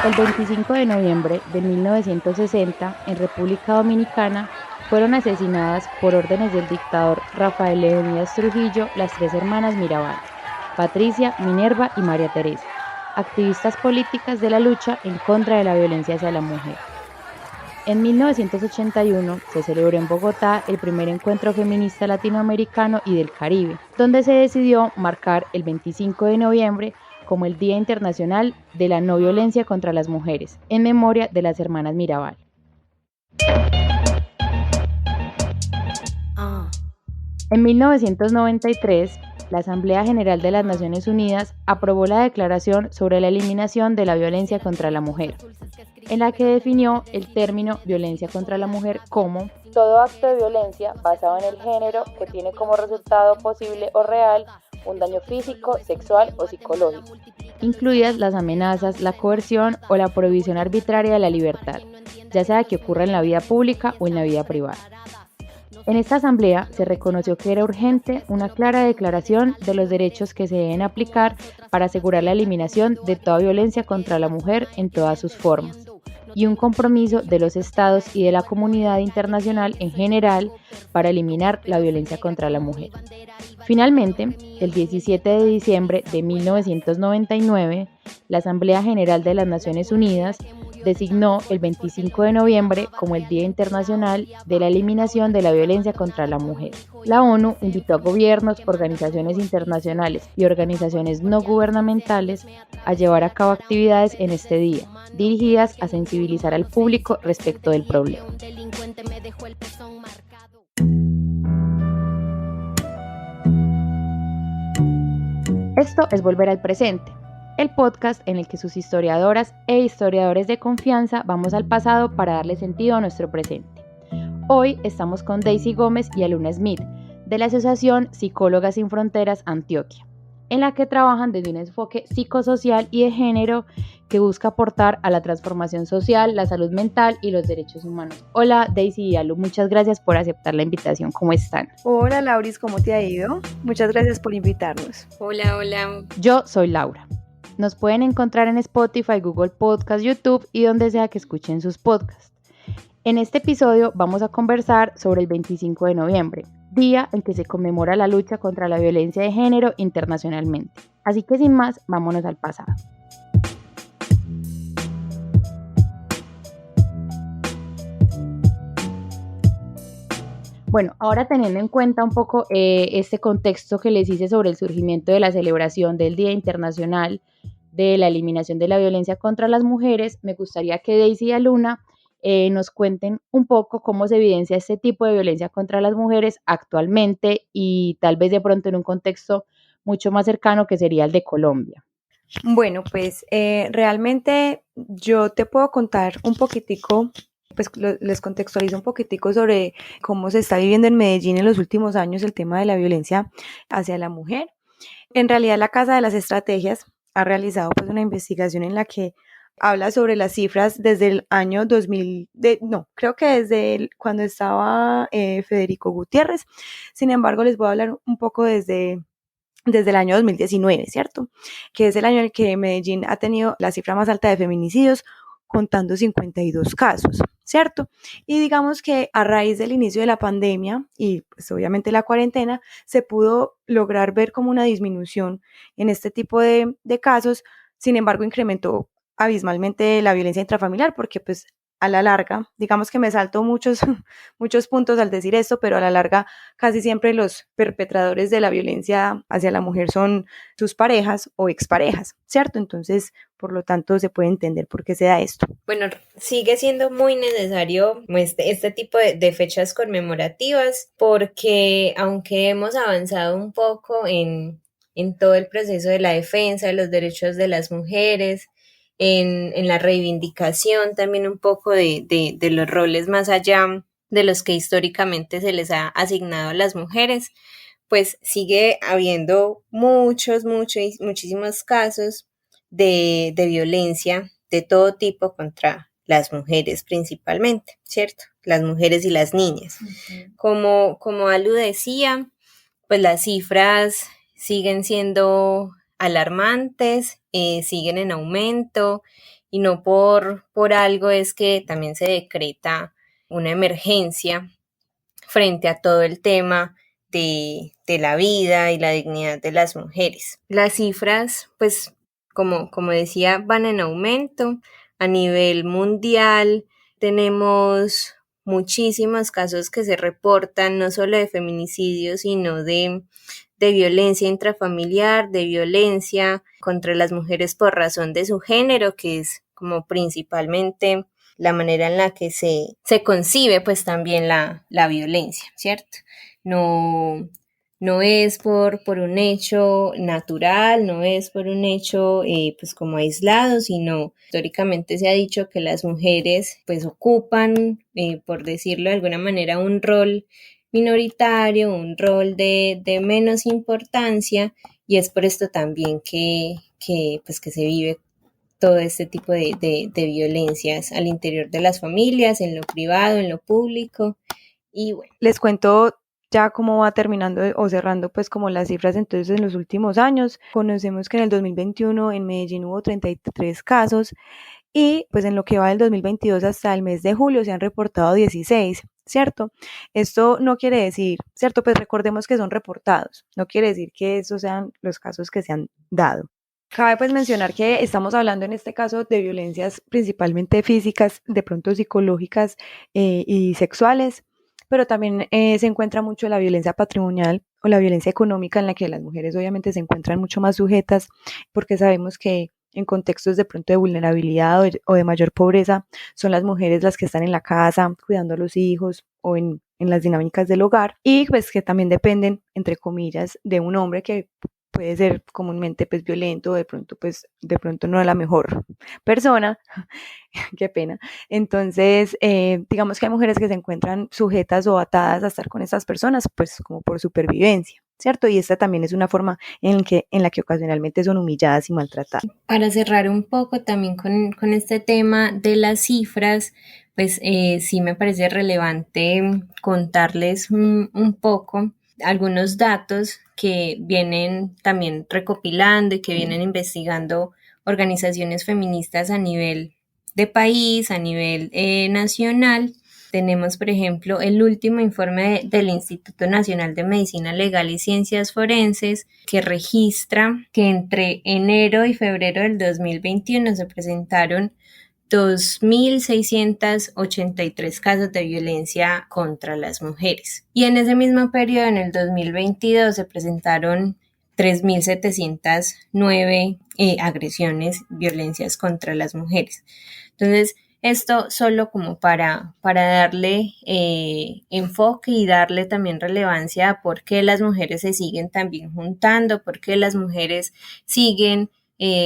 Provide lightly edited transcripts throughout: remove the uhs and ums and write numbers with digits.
El 25 de noviembre de 1960, en República Dominicana, fueron asesinadas por órdenes del dictador Rafael Leónidas Trujillo las tres hermanas Mirabal, Patricia, Minerva y María Teresa, activistas políticas de la lucha en contra de la violencia hacia la mujer. En 1981 se celebró en Bogotá el primer encuentro feminista latinoamericano y del Caribe, donde se decidió marcar el 25 de noviembre como el Día Internacional de la No Violencia contra las Mujeres, en memoria de las hermanas Mirabal. En 1993, la Asamblea General de las Naciones Unidas aprobó la Declaración sobre la Eliminación de la Violencia contra la Mujer, en la que definió el término violencia contra la mujer como todo acto de violencia basado en el género que tiene como resultado posible o real un daño físico, sexual o psicológico, incluidas las amenazas, la coerción o la prohibición arbitraria de la libertad, ya sea que ocurra en la vida pública o en la vida privada. En esta asamblea se reconoció que era urgente una clara declaración de los derechos que se deben aplicar para asegurar la eliminación de toda violencia contra la mujer en todas sus formas, y un compromiso de los estados y de la comunidad internacional en general para eliminar la violencia contra la mujer. Finalmente, el 17 de diciembre de 1999, la Asamblea General de las Naciones Unidas designó el 25 de noviembre como el Día Internacional de la Eliminación de la Violencia contra la Mujer. La ONU invitó a gobiernos, organizaciones internacionales y organizaciones no gubernamentales a llevar a cabo actividades en este día, dirigidas a sensibilizar al público respecto del problema. Esto es Volver al Presente, el podcast en el que sus historiadoras e historiadores de confianza vamos al pasado para darle sentido a nuestro presente. Hoy estamos con Daisy Gómez y Aluna Smith, de la Asociación Psicólogas Sin Fronteras Antioquia, en la que trabajan desde un enfoque psicosocial y de género que busca aportar a la transformación social, la salud mental y los derechos humanos. Hola Daisy y Alu, muchas gracias por aceptar la invitación. ¿Cómo están? Hola Lauris, ¿cómo te ha ido? Muchas gracias por invitarnos. Hola. Yo soy Laura. Nos pueden encontrar en Spotify, Google Podcast, YouTube y donde sea que escuchen sus podcasts. En este episodio vamos a conversar sobre el 25 de noviembre, día en que se conmemora la lucha contra la violencia de género internacionalmente. Así que sin más, vámonos al pasado. Bueno, ahora teniendo en cuenta un poco este contexto que les hice sobre el surgimiento de la celebración del Día Internacional de la Eliminación de la Violencia contra las Mujeres, me gustaría que Daisy y Aluna nos cuenten un poco cómo se evidencia este tipo de violencia contra las mujeres actualmente y tal vez de pronto en un contexto mucho más cercano que sería el de Colombia. Bueno, pues realmente yo te puedo contar un poquitico, pues les contextualizo un poquitico sobre cómo se está viviendo en Medellín en los últimos años el tema de la violencia hacia la mujer. En realidad, la Casa de las Estrategias ha realizado pues una investigación en la que habla sobre las cifras desde el año 2000, creo que desde cuando estaba Federico Gutiérrez. Sin embargo, les voy a hablar un poco desde el año 2019, ¿cierto? Que es el año en el que Medellín ha tenido la cifra más alta de feminicidios, contando 52 casos, ¿cierto? Y digamos que a raíz del inicio de la pandemia y pues obviamente la cuarentena, se pudo lograr ver como una disminución en este tipo de casos. Sin embargo, incrementó abismalmente la violencia intrafamiliar porque pues a la larga, digamos que me salto muchos puntos al decir esto, pero a la larga casi siempre los perpetradores de la violencia hacia la mujer son sus parejas o exparejas, ¿cierto? Entonces, por lo tanto, se puede entender por qué se da esto. Bueno, sigue siendo muy necesario este tipo de fechas conmemorativas porque aunque hemos avanzado un poco en todo el proceso de la defensa de los derechos de las mujeres, en la reivindicación también un poco de los roles más allá de los que históricamente se les ha asignado a las mujeres, pues sigue habiendo muchísimos casos de violencia de todo tipo contra las mujeres principalmente, ¿cierto? Las mujeres y las niñas. Como Alu decía, pues las cifras siguen siendo alarmantes, siguen en aumento y no por algo es que también se decreta una emergencia frente a todo el tema de la vida y la dignidad de las mujeres. Las cifras, pues, como decía, van en aumento. A nivel mundial tenemos muchísimos casos que se reportan, no solo de feminicidio, sino de violencia intrafamiliar, de violencia contra las mujeres por razón de su género, que es como principalmente la manera en la que se concibe pues también la violencia, ¿cierto? No, no es por un hecho natural, no es por un hecho pues como aislado, sino históricamente se ha dicho que las mujeres pues ocupan, por decirlo de alguna manera, un rol minoritario, un rol de menos importancia, y es por esto también pues que se vive todo este tipo de violencias al interior de las familias, en lo privado, en lo público. Y bueno, les cuento ya cómo va terminando o cerrando pues como las cifras. Entonces, en los últimos años conocemos que en el 2021 en Medellín hubo 33 casos y pues en lo que va del 2022 hasta el mes de julio se han reportado 16, ¿cierto? Esto no quiere decir, ¿cierto? Pues recordemos que son reportados, no quiere decir que esos sean los casos que se han dado. Cabe pues mencionar que estamos hablando en este caso de violencias principalmente físicas, de pronto psicológicas y sexuales, pero también se encuentra mucho la violencia patrimonial o la violencia económica, en la que las mujeres obviamente se encuentran mucho más sujetas, porque sabemos que en contextos de pronto de vulnerabilidad o de mayor pobreza son las mujeres las que están en la casa cuidando a los hijos o en las dinámicas del hogar, y pues que también dependen, entre comillas, de un hombre que puede ser comúnmente pues violento, de pronto no es la mejor persona, qué pena. Entonces, digamos que hay mujeres que se encuentran sujetas o atadas a estar con estas personas, pues como por supervivencia, ¿cierto? Y esta también es una forma en la que ocasionalmente son humilladas y maltratadas. Para cerrar un poco también con este tema de las cifras, pues sí me parece relevante contarles un poco algunos datos que vienen también recopilando y que vienen investigando organizaciones feministas a nivel de país, a nivel nacional. Tenemos, por ejemplo, el último informe del Instituto Nacional de Medicina Legal y Ciencias Forenses, que registra que entre enero y febrero del 2021 se presentaron 2.683 casos de violencia contra las mujeres. Y en ese mismo periodo, en el 2022, se presentaron 3.709 agresiones, violencias contra las mujeres. Entonces, esto solo como para darle enfoque y darle también relevancia a por qué las mujeres se siguen también juntando, por qué las mujeres siguen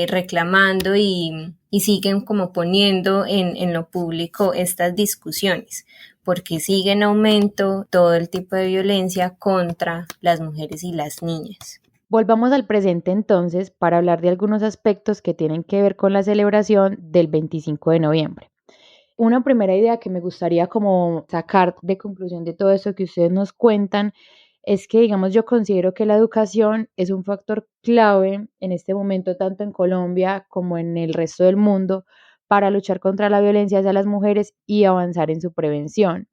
reclamando y siguen como poniendo en lo público estas discusiones, porque sigue en aumento todo el tipo de violencia contra las mujeres y las niñas. Volvamos al presente entonces para hablar de algunos aspectos que tienen que ver con la celebración del 25 de noviembre. Una primera idea que me gustaría como sacar de conclusión de todo esto que ustedes nos cuentan es que, digamos, yo considero que la educación es un factor clave en este momento, tanto en Colombia como en el resto del mundo, para luchar contra la violencia hacia las mujeres y avanzar en su prevención.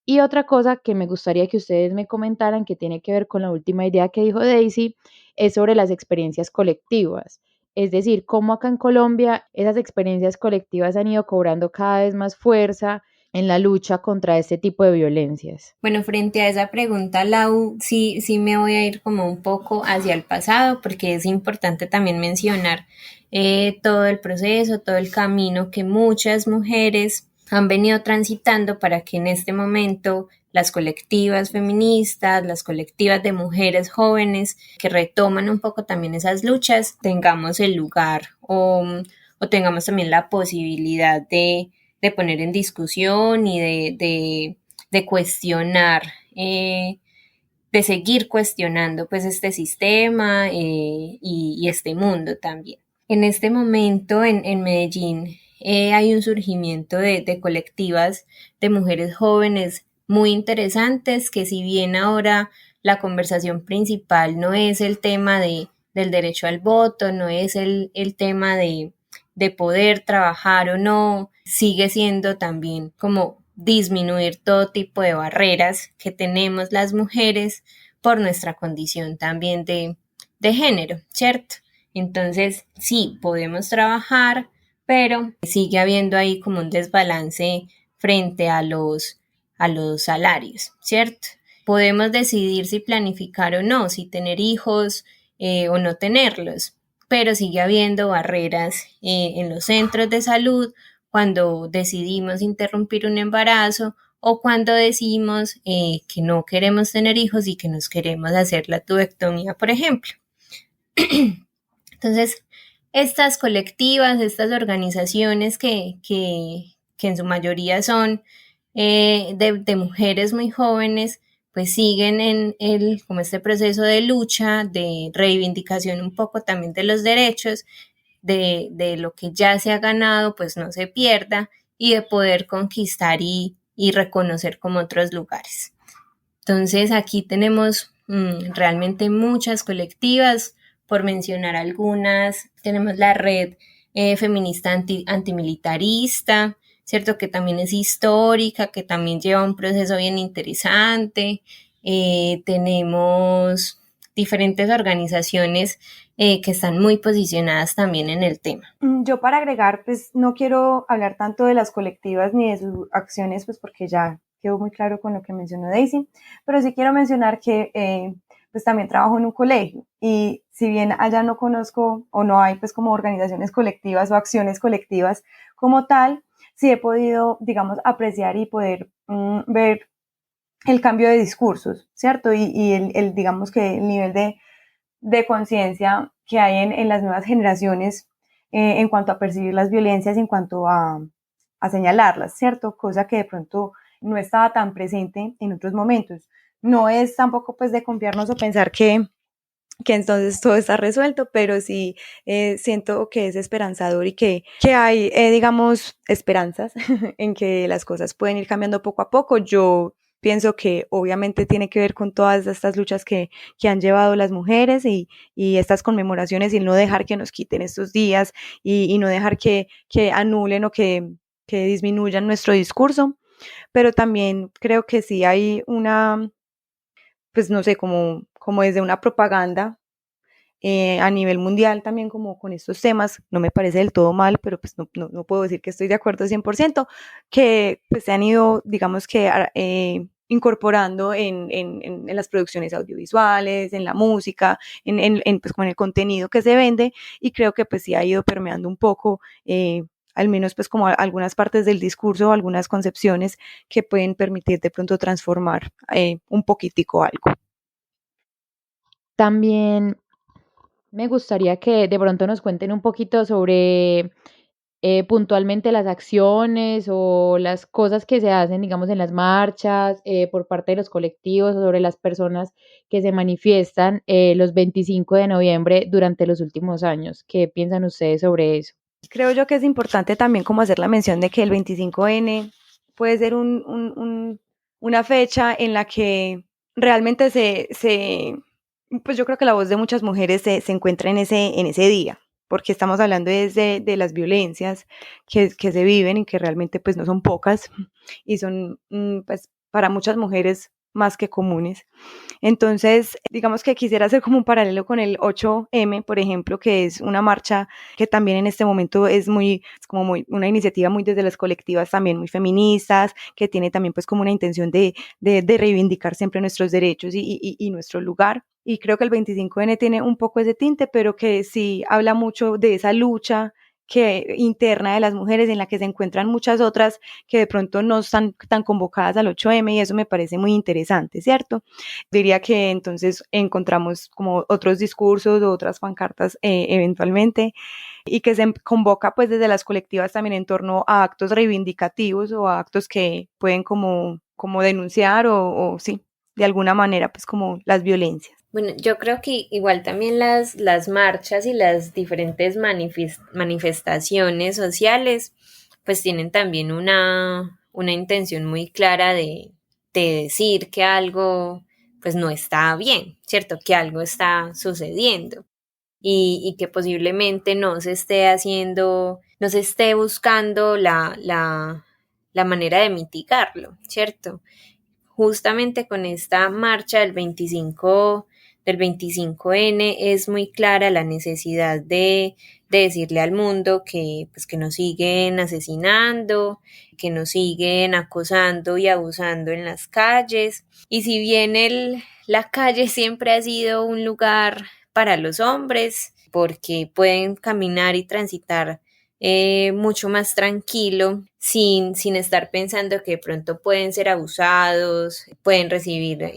Y otra cosa que me gustaría que ustedes me comentaran, que tiene que ver con la última idea que dijo Daisy, es sobre las experiencias colectivas. Es decir, cómo acá en Colombia esas experiencias colectivas han ido cobrando cada vez más fuerza en la lucha contra este tipo de violencias. Bueno, frente a esa pregunta, Lau, sí me voy a ir como un poco hacia el pasado, porque es importante también mencionar todo el proceso, todo el camino que muchas mujeres han venido transitando para que en este momento las colectivas feministas, las colectivas de mujeres jóvenes que retoman un poco también esas luchas, tengamos el lugar o tengamos también la posibilidad de poner en discusión y de cuestionar, de seguir cuestionando pues este sistema y este mundo también. En este momento en Medellín hay un surgimiento de colectivas de mujeres jóvenes muy interesantes, que si bien ahora la conversación principal no es el tema de del derecho al voto, no es el tema de poder trabajar o no, sigue siendo también como disminuir todo tipo de barreras que tenemos las mujeres por nuestra condición también de género, ¿cierto? Entonces, sí, podemos trabajar, pero sigue habiendo ahí como un desbalance frente a los salarios, ¿cierto? Podemos decidir si planificar o no, si tener hijos o no tenerlos, pero sigue habiendo barreras en los centros de salud cuando decidimos interrumpir un embarazo o cuando decimos que no queremos tener hijos y que nos queremos hacer la tubectomía, por ejemplo. Entonces, estas colectivas, estas organizaciones que en su mayoría son de mujeres muy jóvenes, pues siguen como este proceso de lucha, de reivindicación un poco también de los derechos, de lo que ya se ha ganado, pues no se pierda, y de poder conquistar y reconocer como otros lugares. Entonces aquí tenemos realmente muchas colectivas, por mencionar algunas, tenemos la red feminista antimilitarista, ¿cierto? Que también es histórica, que también lleva un proceso bien interesante. Tenemos diferentes organizaciones que están muy posicionadas también en el tema. Yo para agregar, pues no quiero hablar tanto de las colectivas ni de sus acciones, pues porque ya quedó muy claro con lo que mencionó Daisy, pero sí quiero mencionar que pues también trabajo en un colegio y si bien allá no conozco o no hay pues como organizaciones colectivas o acciones colectivas como tal, sí he podido, digamos, apreciar y poder ver el cambio de discursos, ¿cierto? Y digamos que el nivel de conciencia que hay en las nuevas generaciones en cuanto a percibir las violencias, en cuanto a señalarlas, ¿cierto? Cosa que de pronto no estaba tan presente en otros momentos. No es tampoco pues de confiarnos o pensar que entonces todo está resuelto, pero sí siento que es esperanzador y que hay, digamos, esperanzas en que las cosas pueden ir cambiando poco a poco. Yo pienso que obviamente tiene que ver con todas estas luchas que han llevado las mujeres y estas conmemoraciones y el no dejar que nos quiten estos días y no dejar que anulen o que disminuyan nuestro discurso, pero también creo que sí hay una, pues no sé, como desde una propaganda a nivel mundial también como con estos temas, no me parece del todo mal, pero pues no puedo decir que estoy de acuerdo 100%, que pues se han ido, digamos que incorporando en las producciones audiovisuales, en la música, pues como en el contenido que se vende, y creo que pues sí ha ido permeando un poco al menos pues como algunas partes del discurso, algunas concepciones que pueden permitir de pronto transformar un poquitico algo. También me gustaría que de pronto nos cuenten un poquito sobre puntualmente las acciones o las cosas que se hacen, digamos, en las marchas por parte de los colectivos o sobre las personas que se manifiestan los 25 de noviembre durante los últimos años. ¿Qué piensan ustedes sobre eso? Creo yo que es importante también como hacer la mención de que el 25N puede ser una fecha en la que realmente pues yo creo que la voz de muchas mujeres se encuentra en ese día, porque estamos hablando desde de las violencias que se viven y que realmente pues no son pocas y son pues para muchas mujeres más que comunes. Entonces, digamos que quisiera hacer como un paralelo con el 8M, por ejemplo, que es una marcha que también en este momento es una iniciativa muy desde las colectivas también muy feministas, que tiene también pues como una intención de reivindicar siempre nuestros derechos y nuestro lugar. Y creo que el 25N tiene un poco ese tinte, pero que sí habla mucho de esa lucha interna de las mujeres en la que se encuentran muchas otras que de pronto no están tan convocadas al 8M y eso me parece muy interesante, ¿cierto? Diría que entonces encontramos como otros discursos o otras pancartas eventualmente y que se convoca pues desde las colectivas también en torno a actos reivindicativos o a actos que pueden como denunciar o sí, de alguna manera pues como las violencias. Bueno, yo creo que igual también las marchas y las diferentes manifestaciones sociales pues tienen también una intención muy clara de decir que algo pues no está bien, ¿cierto? Que algo está sucediendo. y que posiblemente no se esté buscando la manera de mitigarlo, ¿cierto? Justamente con esta marcha del 25N es muy clara la necesidad de decirle al mundo que, pues, que nos siguen asesinando, que nos siguen acosando y abusando en las calles. Y si bien la calle siempre ha sido un lugar para los hombres, porque pueden caminar y transitar mucho más tranquilo, sin estar pensando que de pronto pueden ser abusados, pueden recibir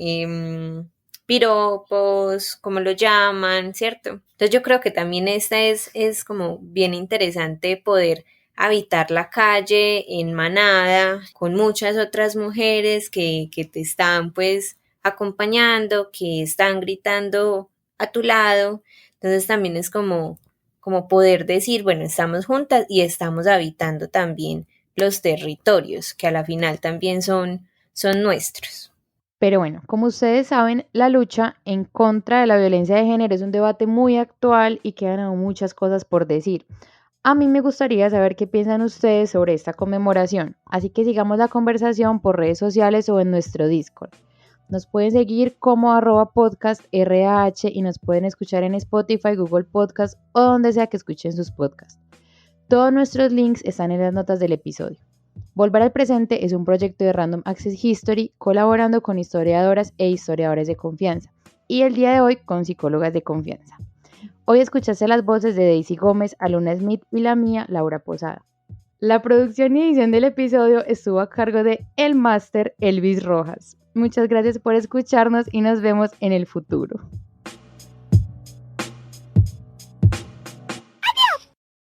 piropos, como lo llaman, ¿cierto? Entonces yo creo que también esta es como bien interesante poder habitar la calle en manada con muchas otras mujeres que te están pues acompañando, que están gritando a tu lado. Entonces también es como poder decir, bueno, estamos juntas y estamos habitando también los territorios, que a la final también son nuestros. Pero bueno, como ustedes saben, la lucha en contra de la violencia de género es un debate muy actual y quedan aún muchas cosas por decir. A mí me gustaría saber qué piensan ustedes sobre esta conmemoración, así que sigamos la conversación por redes sociales o en nuestro Discord. Nos pueden seguir como @podcastrah y nos pueden escuchar en Spotify, Google Podcast o donde sea que escuchen sus podcasts. Todos nuestros links están en las notas del episodio. Volver al presente es un proyecto de Random Access History colaborando con historiadoras e historiadores de confianza y el día de hoy con psicólogas de confianza. Hoy escuchaste las voces de Daisy Gómez, Aluna Smith y la mía, Laura Posada. La producción y edición del episodio estuvo a cargo de el máster Elvis Rojas. Muchas gracias por escucharnos y nos vemos en el futuro.